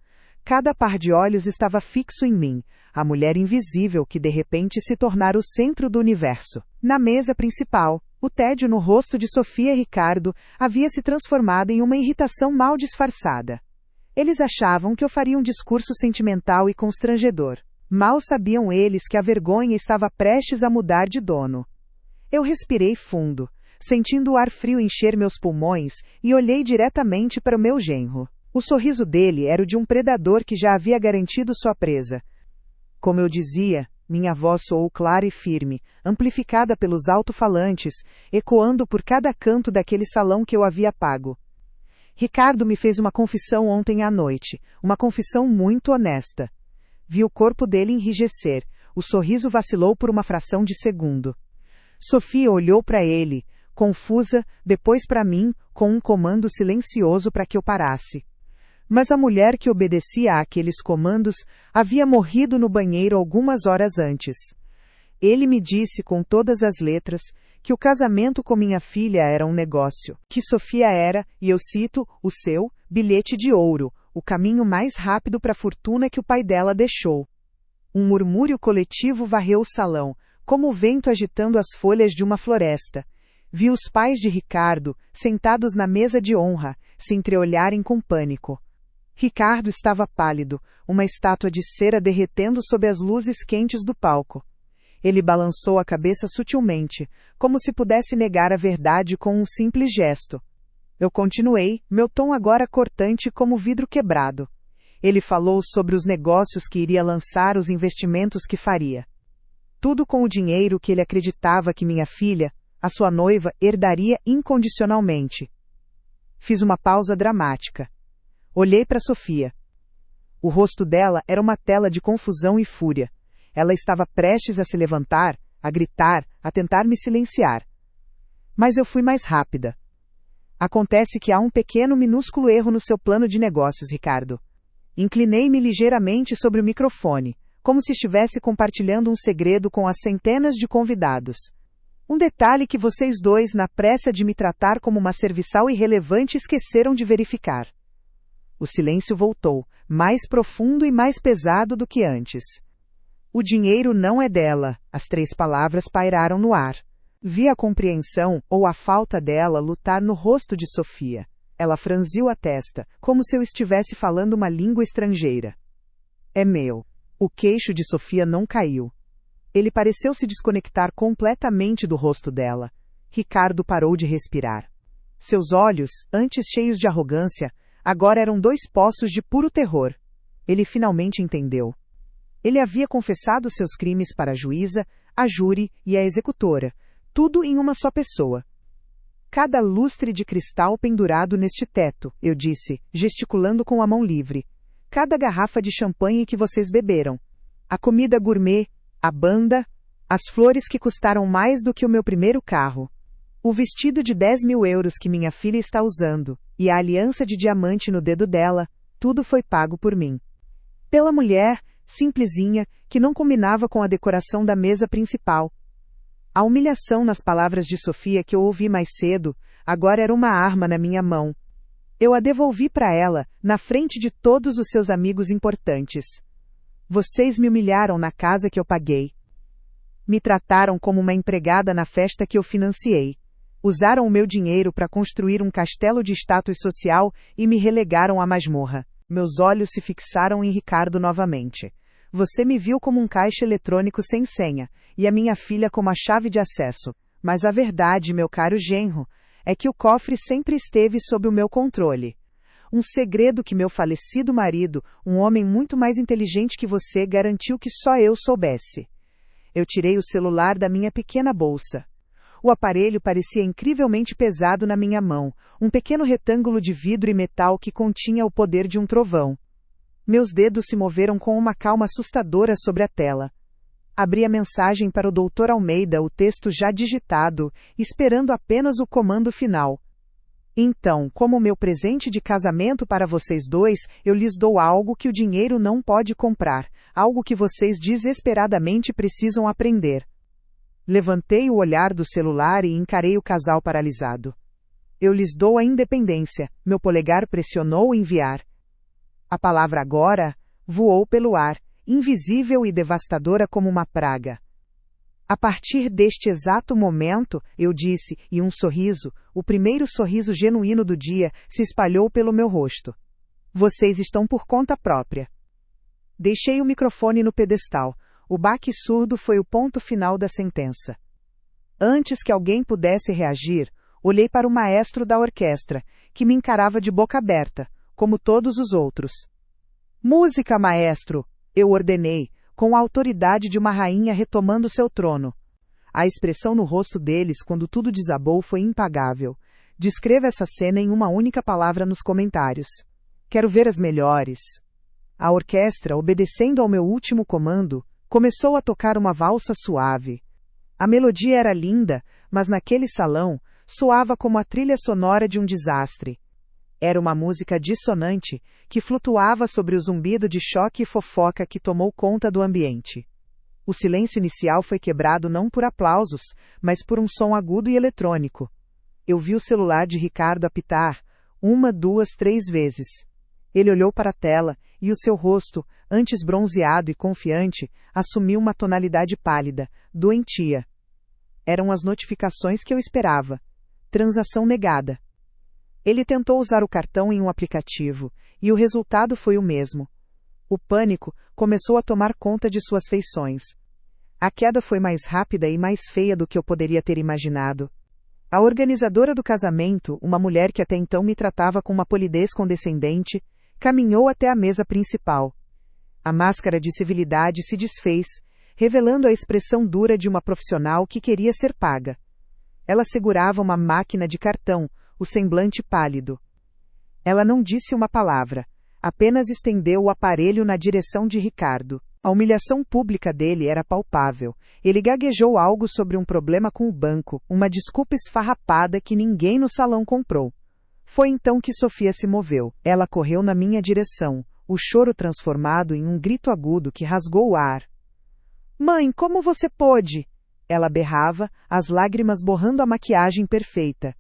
[SPEAKER 1] Cada par de olhos estava fixo em mim, a mulher invisível que de repente se tornara o centro do universo. Na mesa principal, o tédio no rosto de Sofia e Ricardo havia se transformado em uma irritação mal disfarçada. Eles achavam que eu faria um discurso sentimental e constrangedor. Mal sabiam eles que a vergonha estava prestes a mudar de dono. Eu respirei fundo, sentindo o ar frio encher meus pulmões, e olhei diretamente para o meu genro. O sorriso dele era o de um predador que já havia garantido sua presa. Como eu dizia, minha voz soou clara e firme, amplificada pelos alto-falantes, ecoando por cada canto daquele salão que eu havia pago. Ricardo me fez uma confissão ontem à noite, uma confissão muito honesta. Vi o corpo dele enrijecer, o sorriso vacilou por uma fração de segundo. Sofia olhou para ele, confusa, depois para mim, com um comando silencioso para que eu parasse. Mas a mulher que obedecia àqueles comandos havia morrido no banheiro algumas horas antes. Ele me disse com todas as letras que o casamento com minha filha era um negócio, que Sofia era, e eu cito, o seu bilhete de ouro, o caminho mais rápido para a fortuna que o pai dela deixou. Um murmúrio coletivo varreu o salão, como o vento agitando as folhas de uma floresta. Vi os pais de Ricardo, sentados na mesa de honra, se entreolharem com pânico. Ricardo estava pálido, uma estátua de cera derretendo sob as luzes quentes do palco. Ele balançou a cabeça sutilmente, como se pudesse negar a verdade com um simples gesto. Eu continuei, meu tom agora cortante como vidro quebrado. Ele falou sobre os negócios que iria lançar, os investimentos que faria. Tudo com o dinheiro que ele acreditava que minha filha, a sua noiva, herdaria incondicionalmente. Fiz uma pausa dramática. Olhei para Sofia. O rosto dela era uma tela de confusão e fúria. Ela estava prestes a se levantar, a gritar, a tentar me silenciar. Mas eu fui mais rápida. Acontece que há um pequeno, minúsculo erro no seu plano de negócios, Ricardo. Inclinei-me ligeiramente sobre o microfone, como se estivesse compartilhando um segredo com as centenas de convidados. Um detalhe que vocês dois, na pressa de me tratar como uma serviçal irrelevante, esqueceram de verificar. O silêncio voltou, mais profundo e mais pesado do que antes. O dinheiro não é dela, as 3 palavras pairaram no ar. Vi a compreensão, ou a falta dela, lutar no rosto de Sofia. Ela franziu a testa, como se eu estivesse falando uma língua estrangeira. É meu. O queixo de Sofia não caiu. Ele pareceu se desconectar completamente do rosto dela. Ricardo parou de respirar. Seus olhos, antes cheios de arrogância, agora eram 2 poços de puro terror. Ele finalmente entendeu. Ele havia confessado seus crimes para a juíza, a júri e a executora, tudo em uma só pessoa. Cada lustre de cristal pendurado neste teto, eu disse, gesticulando com a mão livre. Cada garrafa de champanhe que vocês beberam. A comida gourmet, a banda, as flores que custaram mais do que o meu primeiro carro. O vestido de 10.000 euros que minha filha está usando, e a aliança de diamante no dedo dela, tudo foi pago por mim. Pela mulher, simplesinha, que não combinava com a decoração da mesa principal. A humilhação nas palavras de Sofia que eu ouvi mais cedo, agora era uma arma na minha mão. Eu a devolvi para ela, na frente de todos os seus amigos importantes. Vocês me humilharam na casa que eu paguei. Me trataram como uma empregada na festa que eu financiei. Usaram o meu dinheiro para construir um castelo de status social e me relegaram à masmorra. Meus olhos se fixaram em Ricardo novamente. Você me viu como um caixa eletrônico sem senha, e a minha filha como a chave de acesso. Mas a verdade, meu caro genro, é que o cofre sempre esteve sob o meu controle. Um segredo que meu falecido marido, um homem muito mais inteligente que você, garantiu que só eu soubesse. Eu tirei o celular da minha pequena bolsa. O aparelho parecia incrivelmente pesado na minha mão, um pequeno retângulo de vidro e metal que continha o poder de um trovão. Meus dedos se moveram com uma calma assustadora sobre a tela. Abri a mensagem para o Dr. Almeida, o texto já digitado, esperando apenas o comando final. Então, como meu presente de casamento para vocês dois, eu lhes dou algo que o dinheiro não pode comprar, algo que vocês desesperadamente precisam aprender. Levantei o olhar do celular e encarei o casal paralisado. Eu lhes dou a independência, meu polegar pressionou enviar. A palavra agora voou pelo ar, invisível e devastadora como uma praga. A partir deste exato momento, eu disse, e um sorriso, o primeiro sorriso genuíno do dia, se espalhou pelo meu rosto. Vocês estão por conta própria. Deixei o microfone no pedestal. O baque surdo foi o ponto final da sentença. Antes que alguém pudesse reagir, olhei para o maestro da orquestra, que me encarava de boca aberta, como todos os outros. Música, maestro! Eu ordenei, com a autoridade de uma rainha retomando seu trono. A expressão no rosto deles quando tudo desabou foi impagável. Descreva essa cena em uma única palavra nos comentários. Quero ver as melhores. A orquestra, obedecendo ao meu último comando, começou a tocar uma valsa suave. A melodia era linda, mas naquele salão, soava como a trilha sonora de um desastre. Era uma música dissonante, que flutuava sobre o zumbido de choque e fofoca que tomou conta do ambiente. O silêncio inicial foi quebrado não por aplausos, mas por um som agudo e eletrônico. Eu vi o celular de Ricardo apitar, 1, 2, 3 vezes. Ele olhou para a tela, e o seu rosto, antes bronzeado e confiante, assumiu uma tonalidade pálida, doentia. Eram as notificações que eu esperava. Transação negada. Ele tentou usar o cartão em um aplicativo, e o resultado foi o mesmo. O pânico começou a tomar conta de suas feições. A queda foi mais rápida e mais feia do que eu poderia ter imaginado. A organizadora do casamento, uma mulher que até então me tratava com uma polidez condescendente, caminhou até a mesa principal. A máscara de civilidade se desfez, revelando a expressão dura de uma profissional que queria ser paga. Ela segurava uma máquina de cartão, o semblante pálido. Ela não disse uma palavra, apenas estendeu o aparelho na direção de Ricardo. A humilhação pública dele era palpável. Ele gaguejou algo sobre um problema com o banco, uma desculpa esfarrapada que ninguém no salão comprou. Foi então que Sofia se moveu. Ela correu na minha direção, o choro transformado em um grito agudo que rasgou o ar. Mãe, como você pôde? Ela berrava, as lágrimas borrando a maquiagem perfeita.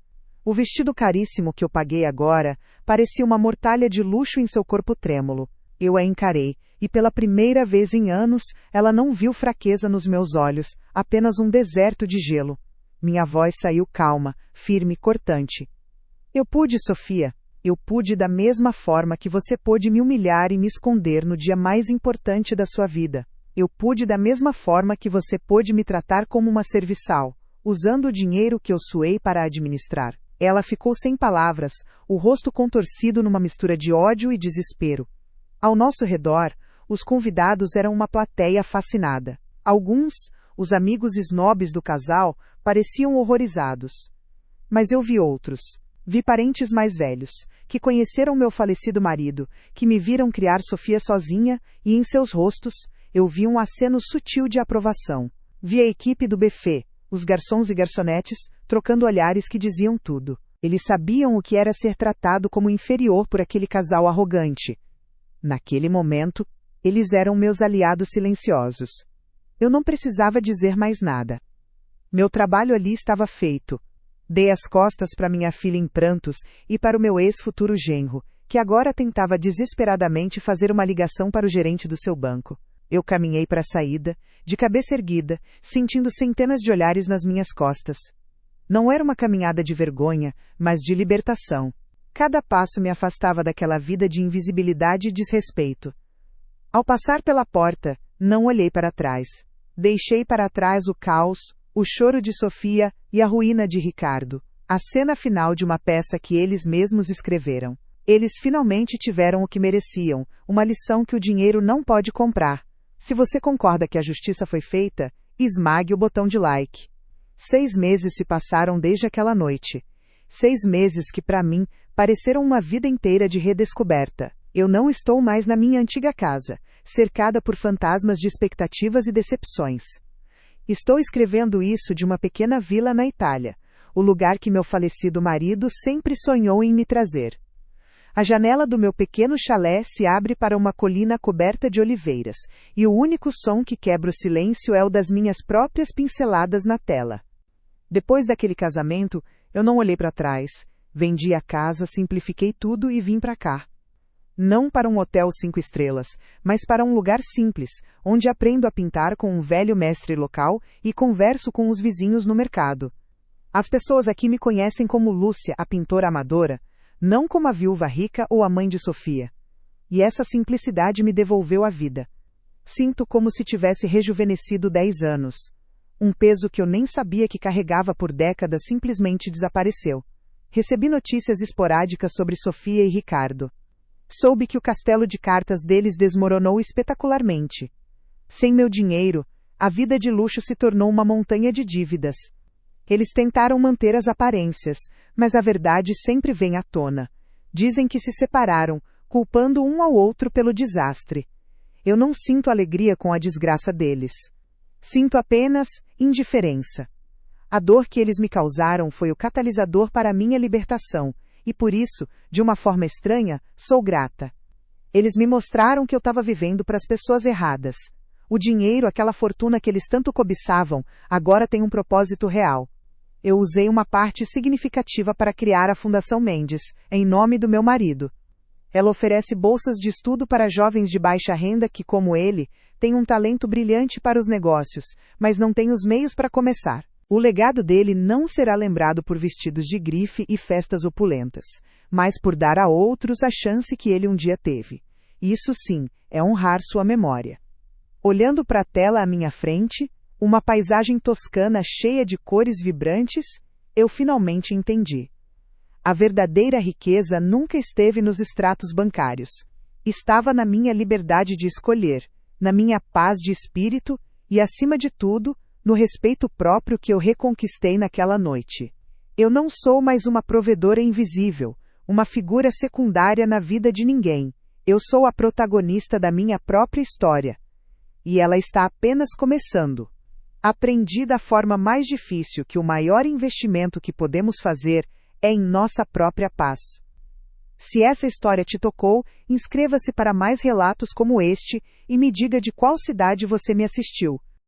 [SPEAKER 1] O vestido caríssimo que eu paguei agora parecia uma mortalha de luxo em seu corpo trêmulo. Eu a encarei, e pela primeira vez em anos, ela não viu fraqueza nos meus olhos, apenas um deserto de gelo. Minha voz saiu calma, firme e cortante. Eu pude, Sofia. Eu pude da mesma forma que você pôde me humilhar e me esconder no dia mais importante da sua vida. Eu pude da mesma forma que você pôde me tratar como uma serviçal, usando o dinheiro que eu suei para administrar. Ela ficou sem palavras, o rosto contorcido numa mistura de ódio e desespero. Ao nosso redor, os convidados eram uma plateia fascinada. Alguns, os amigos snobs do casal, pareciam horrorizados. Mas eu vi outros. Vi parentes mais velhos, que conheceram meu falecido marido, que me viram criar Sofia sozinha, e em seus rostos, eu vi um aceno sutil de aprovação. Vi a equipe do buffet, os garçons e garçonetes, trocando olhares que diziam tudo. Eles sabiam o que era ser tratado como inferior por aquele casal arrogante. Naquele momento, eles eram meus aliados silenciosos. Eu não precisava dizer mais nada. Meu trabalho ali estava feito. Dei as costas para minha filha em prantos e para o meu ex-futuro genro, que agora tentava desesperadamente fazer uma ligação para o gerente do seu banco. Eu caminhei para a saída, de cabeça erguida, sentindo centenas de olhares nas minhas costas. Não era uma caminhada de vergonha, mas de libertação. Cada passo me afastava daquela vida de invisibilidade e desrespeito. Ao passar pela porta, não olhei para trás. Deixei para trás o caos, o choro de Sofia e a ruína de Ricardo, a cena final de uma peça que eles mesmos escreveram. Eles finalmente tiveram o que mereciam, uma lição que o dinheiro não pode comprar. Se você concorda que a justiça foi feita, esmague o botão de like. 6 meses se passaram desde aquela noite. 6 meses que, para mim, pareceram uma vida inteira de redescoberta. Eu não estou mais na minha antiga casa, cercada por fantasmas de expectativas e decepções. Estou escrevendo isso de uma pequena vila na Itália, o lugar que meu falecido marido sempre sonhou em me trazer. A janela do meu pequeno chalé se abre para uma colina coberta de oliveiras, e o único som que quebra o silêncio é o das minhas próprias pinceladas na tela. Depois daquele casamento, eu não olhei para trás, vendi a casa, simplifiquei tudo e vim para cá. Não para um hotel 5 estrelas, mas para um lugar simples, onde aprendo a pintar com um velho mestre local e converso com os vizinhos no mercado. As pessoas aqui me conhecem como Lúcia, a pintora amadora, não como a viúva rica ou a mãe de Sofia. E essa simplicidade me devolveu a vida. Sinto como se tivesse rejuvenescido 10 anos. Um peso que eu nem sabia que carregava por décadas simplesmente desapareceu. Recebi notícias esporádicas sobre Sofia e Ricardo. Soube que o castelo de cartas deles desmoronou espetacularmente. Sem meu dinheiro, a vida de luxo se tornou uma montanha de dívidas. Eles tentaram manter as aparências, mas a verdade sempre vem à tona. Dizem que se separaram, culpando um ao outro pelo desastre. Eu não sinto alegria com a desgraça deles. Sinto apenas indiferença. A dor que eles me causaram foi o catalisador para a minha libertação, e por isso, de uma forma estranha, sou grata. Eles me mostraram que eu estava vivendo para as pessoas erradas. O dinheiro, aquela fortuna que eles tanto cobiçavam, agora tem um propósito real. Eu usei uma parte significativa para criar a Fundação Mendes, em nome do meu marido. Ela oferece bolsas de estudo para jovens de baixa renda que, como ele, têm um talento brilhante para os negócios, mas não têm os meios para começar. O legado dele não será lembrado por vestidos de grife e festas opulentas, mas por dar a outros a chance que ele um dia teve. Isso sim, é honrar sua memória. Olhando para a tela à minha frente, uma paisagem toscana cheia de cores vibrantes, eu finalmente entendi. A verdadeira riqueza nunca esteve nos extratos bancários. Estava na minha liberdade de escolher, na minha paz de espírito e, acima de tudo, no respeito próprio que eu reconquistei naquela noite. Eu não sou mais uma provedora invisível, uma figura secundária na vida de ninguém. Eu sou a protagonista da minha própria história. E ela está apenas começando. Aprendi da forma mais difícil que o maior investimento que podemos fazer é em nossa própria paz. Se essa história te tocou, inscreva-se para mais relatos como este e me diga de qual cidade você me assistiu.